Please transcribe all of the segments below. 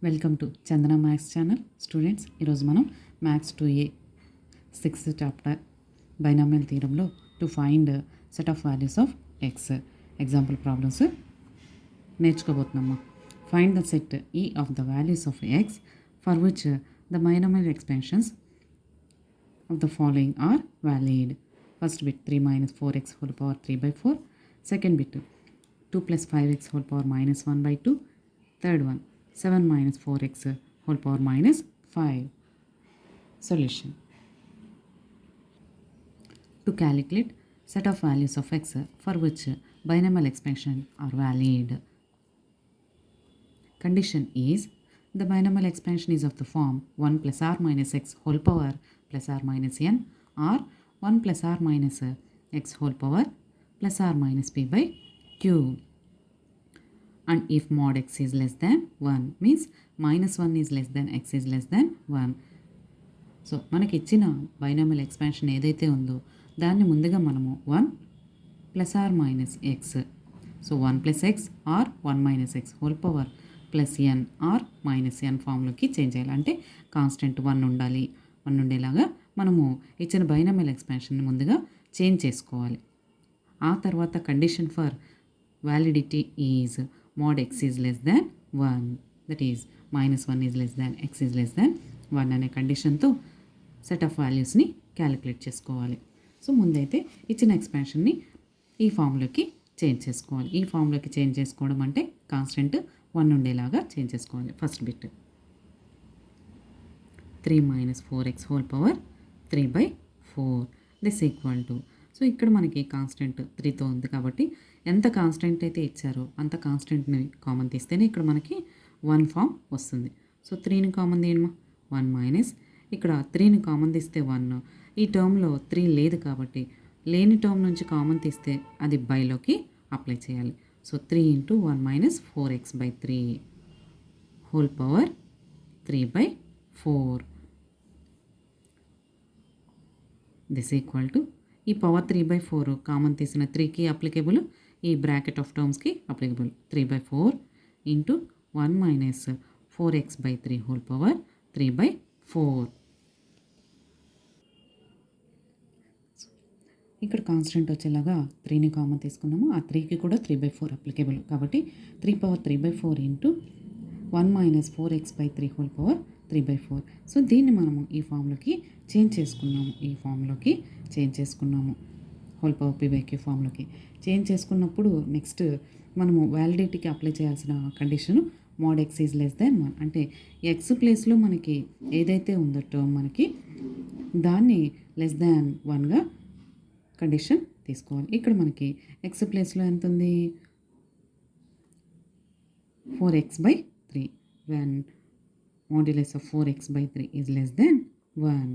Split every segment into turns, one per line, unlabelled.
Welcome to Chandana maths channel. Students, ఈరోజు మనం maths 2A 6th chapter binomial థీరంలో to find set of values of x example problems నేర్చుకోబోతున్నామా. Find the set ఈ of the values of x for which the binomial expansions of the following are valid. First bit 3 minus 4x whole power 3/4. Second bit 2 plus 5x whole power minus 1/2. Third one 7 minus 4x whole power minus 5. Solution. To calculate set of values of x for which binomial expansion are valid. Condition is the binomial expansion is of the form 1 plus r minus x whole power plus r minus n, or 1 plus r minus x whole power plus r minus p by q. And if mod x is less than 1 means minus 1 is less than x is less than 1. So మనకి ఇచ్చిన binomial expansion ఏదైతే ఉందో దాన్ని ముందుగా మనము 1 plus or minus x, so 1 plus x or 1 minus x whole power plus n or minus n ఫామ్లోకి change చేయాలి. అంటే కాన్స్టెంట్ 1 ఉండాలి, 1 ఉండేలాగా మనము ఇచ్చిన బైనామియల్ ఎక్స్పాన్షన్ని ముందుగా చేంజ్ చేసుకోవాలి. ఆ తర్వాత condition for validity is mod x is less than 1, that is minus 1 is less than x is less than 1 అనే కండిషన్తో సెట్ ఆఫ్ వాల్యూస్ని క్యాలిక్యులేట్ చేసుకోవాలి. సో ముందైతే ఇచ్చిన ఎక్స్పాన్షన్ని ఈ ఫామ్లోకి చేంజ్ చేసుకోవాలి. ఈ ఫామ్లోకి చేంజ్ చేసుకోవడం అంటే కాన్స్టెంట్ 1 ఉండేలాగా చేంజ్ చేసుకోవాలి. First bit 3 minus 4x whole power 3/4 this equal to, so ఇక్కడ మనకి కాన్స్టెంట్ 3తో ఉంది కాబట్టి ఎంత కాన్స్టెంట్ అయితే ఇచ్చారో అంత కాన్స్టెంట్ని కామన్ తీస్తేనే ఇక్కడ మనకి 1 ఫామ్ వస్తుంది. సో 3ని కామన్ తీయడమా 1 మైనస్, ఇక్కడ 3ని కామన్ తీస్తే 1, ఈ టర్మ్లో 3 లేదు కాబట్టి లేని టర్మ్ నుంచి కామన్ తీస్తే అది బైలోకి అప్లై చేయాలి. So 3 into 1 minus 4x/3 whole power 3/4 this equal to, ఈ పవర్ 3/4 కామన్ తీసిన 3కి అప్లికేబుల్, ఈ బ్రాకెట్ ఆఫ్ టర్మ్స్కి applicable. 3/4 into 1 minus 4x/3 whole power 3/4. ఇక్కడ కాన్స్టెంట్ వచ్చేలాగా 3ని కామన్ తీసుకున్నాము, ఆ 3కి కూడా 3/4 అప్లికేబుల్ కాబట్టి 3 power 3/4 into 1 minus 4x/3 whole power 3/4. So దీన్ని మనము ఈ ఫామ్లోకి చేంజ్ చేసుకున్నాము, ఈ ఫామ్లోకి చేంజ్ చేసుకున్నాము, హోల్ పవర్ p/q ఫామ్లోకి చేంజ్ చేసుకున్నప్పుడు నెక్స్ట్ మనము వ్యాలిడిటీకి అప్లై చేయాల్సిన condition mode x is less than 1. అంటే ఎక్స్ ప్లేస్లో మనకి ఏదైతే ఉందో టర్మ్ మనకి దాన్ని లెస్ దాన్ 1గా కండిషన్ తీసుకోవాలి. ఇక్కడ మనకి ఎక్స్ ప్లేస్లో ఎంత ఉంది 4x/3, when modulus of 4x/3 is less than 1.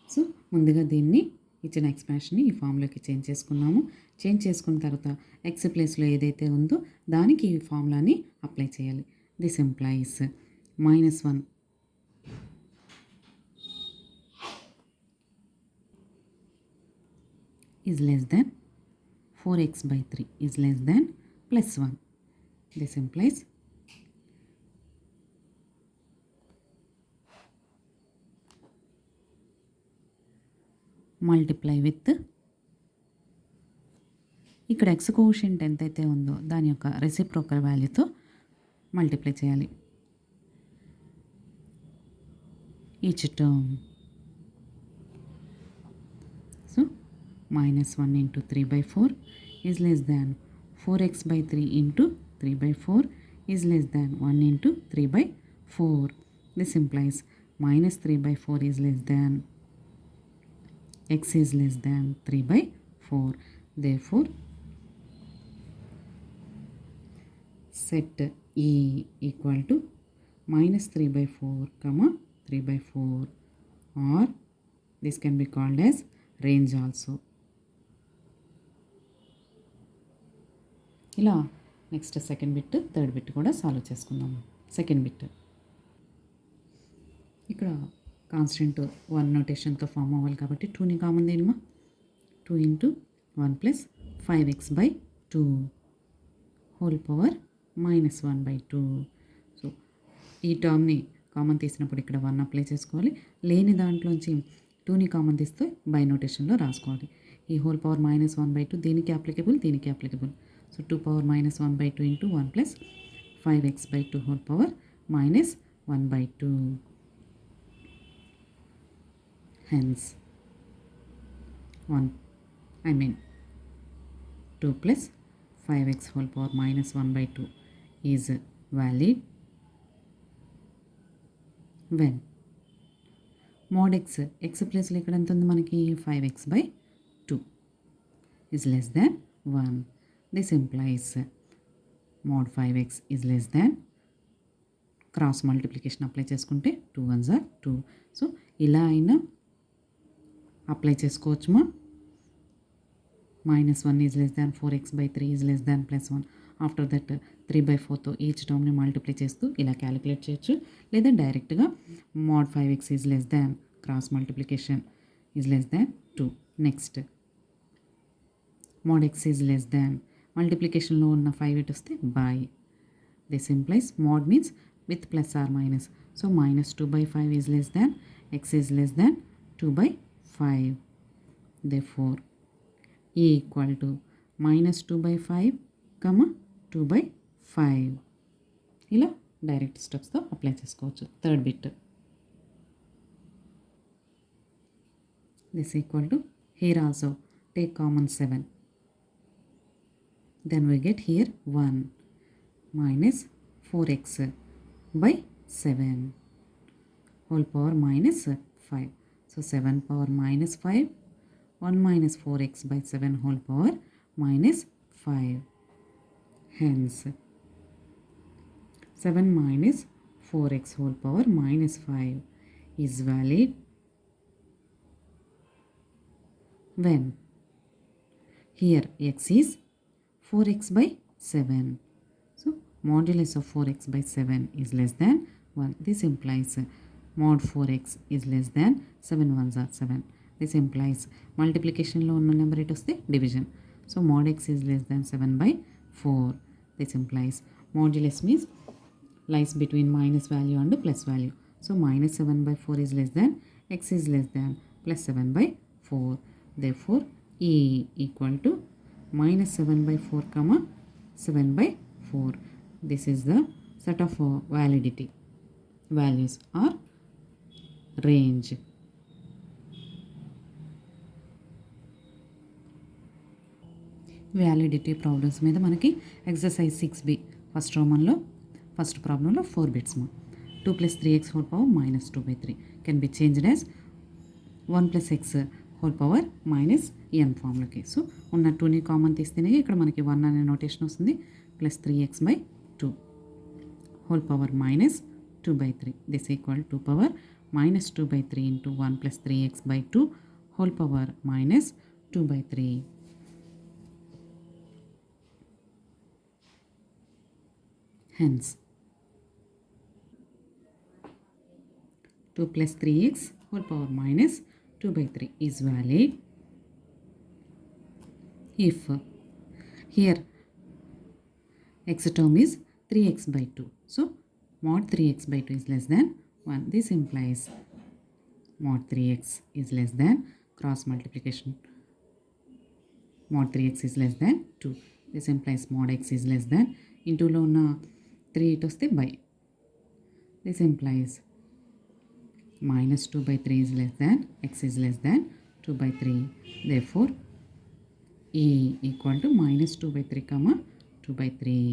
So ముందుగా దీన్ని ఇచ్చిన ఎక్స్పాన్షన్ని ఈ ఫామ్లోకి చేంజ్ చేసుకున్నాము. చేంజ్ చేసుకున్న తర్వాత ఎక్స్ ప్లేస్లో ఏదైతే ఉందో దానికి ఈ ఫార్ములాని అప్లై చేయాలి. This employees -1 is less than 4x/3 is less than +1. This implies multiply with, ఇక్కడ ఎక్స్ కోషియంట్ ఎంతైతే ఉందో దాని యొక్క రెసిప్రోకల్ వాల్యూతో మల్టిప్లై చేయాలి. Each term, so -1 into 3/4 is less than 4x/3 into 3/4 is less than 1 into 3/4. This implies -3/4 is less than x is less than 3/4. Therefore set E equal to -3/4, 3/4, or this can be called as range also. ఇలా next second bit, third bit కూడా solve చేసుకుందాము. Second bit ఇక్కడ constant 1 నోటేషన్తో form అవ్వాలి కాబట్టి 2ని common దేనిమా 2 into 1 plus 5x/2 whole power -1/2 ఈ టర్మ్ని కామన్ తీసినప్పుడు ఇక్కడ 1 అప్లై చేసుకోవాలి. లేని దాంట్లోంచి 2ని కామన్ తీస్తే బై నోటేషన్లో రాసుకోవాలి. ఈ హోల్ పవర్ -1/2 దీనికి అప్లికబుల్, దీనికి applicable. So 2 power -1/2 into 1 plus 5x/2 whole power -1/2. Hence 2 plus 5x whole power -1/2 is valid when mod x ప్లేస్లో ఇక్కడ ఎంత ఉంది మనకి 5x/2 is less than 1. This implies mod 5x is less than cross multiplication apply చేసుకుంటే 2 1s are 2. So ఇలా అయినా apply చేసుకోవచ్చుమా. -1 is less than 4x/3 is less than +1. After that 3/4తో ఈచ్ టర్మ్ని మల్టిప్లై చేస్తూ ఇలా క్యాలిక్యులేట్ చేయొచ్చు. లేదా డైరెక్ట్గా mod 5x is less than cross multiplication is less than 2. Next mod x is less than మల్టిప్లికేషన్లో ఉన్న 5 ఇటు వస్తే by. This implies mod means with plus or minus. So -2/5 is less than x is less than 2/5. Therefore E equal to -2/5, 2/5. ఇలా direct స్టెప్స్తో apply చేసుకోవచ్చు. Third bit this equal to here also take common 7. Then we get here 1 minus 4x/7 whole power -5. So 7 power -5, 1 minus 4x/7 whole power -5. Hence 7 minus 4x whole power -5 is valid when here x is 4x/7. So modulus of 4x/7 is less than 1. This implies mod 4x is less than 7 1s are 7. This implies మల్టిప్లికేషన్లో ఉన్న number ఇటు వస్తే division. So mod x is less than 7/4. This implies modulus means lies between minus value and plus value. So -7/4 is less than x is less than +7/4. Therefore E equal to -7/4, 7/4. This is the set of validity values or range. Validity problems మీద మనకి exercise 6B first ప్రాబ్లంలో 4 bits 2 + 3x whole power -2/3 can be changed as 1 + x whole power -n ఫామ్లోకి. So ఉన్న 2ని common తీస్తేనే ఇక్కడ మనకి 1 అనే notation వస్తుంది. Plus 3x/2 whole power -2/3. This equal 2 power -2/3 into 1 + 3x/2 whole power -2/3. Hence 2 + 3x whole power -2/3 is valid if here x term is 3x/2. So mod 3x/2 is less than 1. This implies mod 3x is less than cross multiplication. Mod 3x is less than 2. This implies mod x is less than ఇంటూలో ఉన్న 3 ఇటు వస్తే by. This implies -2/3 is less than x is less than 2/3. Therefore E equal to -2/3, 2/3.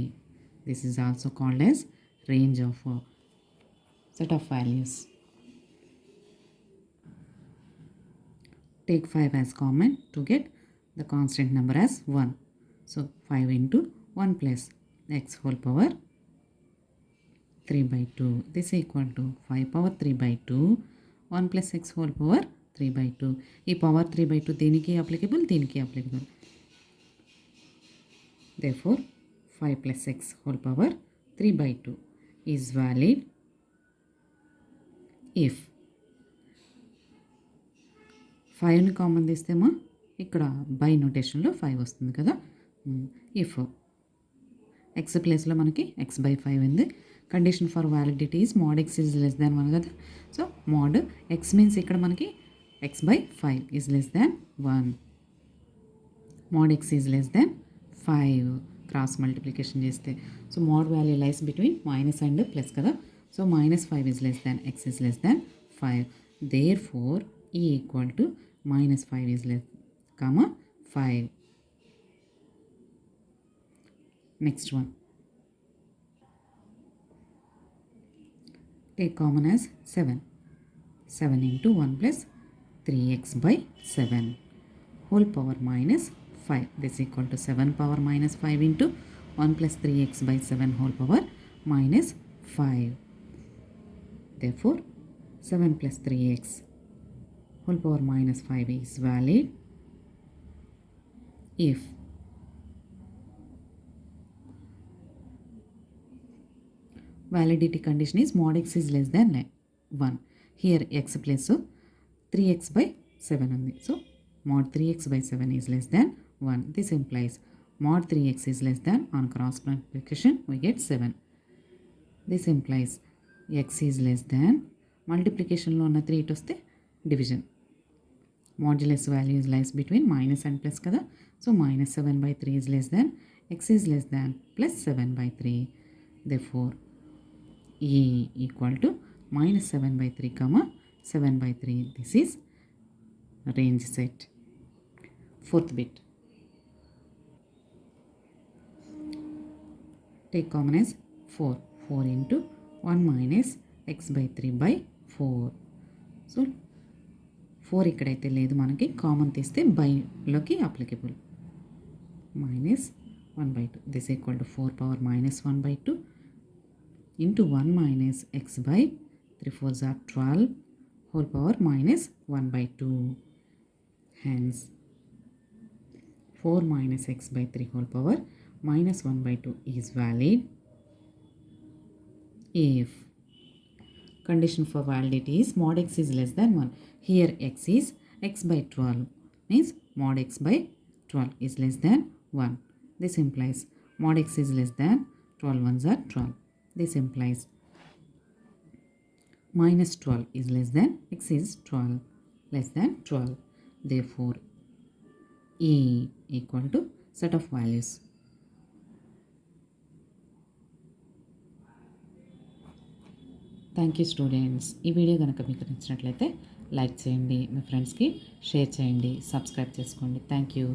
This is also called as range of set of values. Take 5 as common to get the constant number as 1. So 5 into 1 plus x whole power 3/2. This equal to 5 power 3/2, 1 plus x whole power 3/2. ఈ power 3/2 దీనికి applicable, దీనికి applicable. Therefore 5 plus x whole power 3/2 is valid if 5ని common తీస్తేమో ఇక్కడ by నోటేషన్లో 5 వస్తుంది కదా. If x ప్లేస్లో మనకి x/5 ఉంది condition for validity is mod x is less than 1 కదా. సో mod x మీన్స్ ఇక్కడ మనకి x/5 is less than 1. mod x is less than 5 cross multiplication చేస్తే. So mod value lies between minus and plus కదా. So -5 is less than x is less than 5. Therefore ఈ equal to -5 is less 5. Next one, take common as 7. 7 into 1 plus 3x by 7 whole power minus 5. This is equal to 7 power minus 5 into 1 plus 3x by 7 whole power minus 5. Therefore, 7 plus 3x whole power minus 5 is valid if validity condition is mod x is less than 1. Here x plus 3x by 7 ఉంది. So mod 3x by 7 is less than 1. This implies mod 3x is less than, on cross multiplication we get 7. This implies x is less than, multiplication లో ఉన్న 3 ఇటు వస్తే division, modulus value is lies between minus and plus కదా. So minus 7/3 is less than, x is less than plus 7/3. Therefore E equal to -7/3, 7/3. This is range set. Fourth bit. Take common as 4. 4 into 1 minus x/3/4. So 4 ఇక్కడైతే లేదు, మనకి common తీస్తే బైలోకి applicable. -1/2. This equal to 4 power -1/2 into 1 minus x by 3 4s are 12 whole power minus 1/2. Hence 4 minus x by 3 whole power minus 1/2 is valid if condition for validity is mod x is less than 1. Here x is x by 12 means mod x by 12 is less than 1. This implies mod x is less than 12 ones are 12. This implies -12 is less than, x is 12 less than 12. Therefore E equal to set of values. Thank you students. ఈ video కనుక మీకు నచ్చినట్లయితే like చేయండి, మీ ఫ్రెండ్స్కి share చేయండి, subscribe చేసుకోండి. Thank you.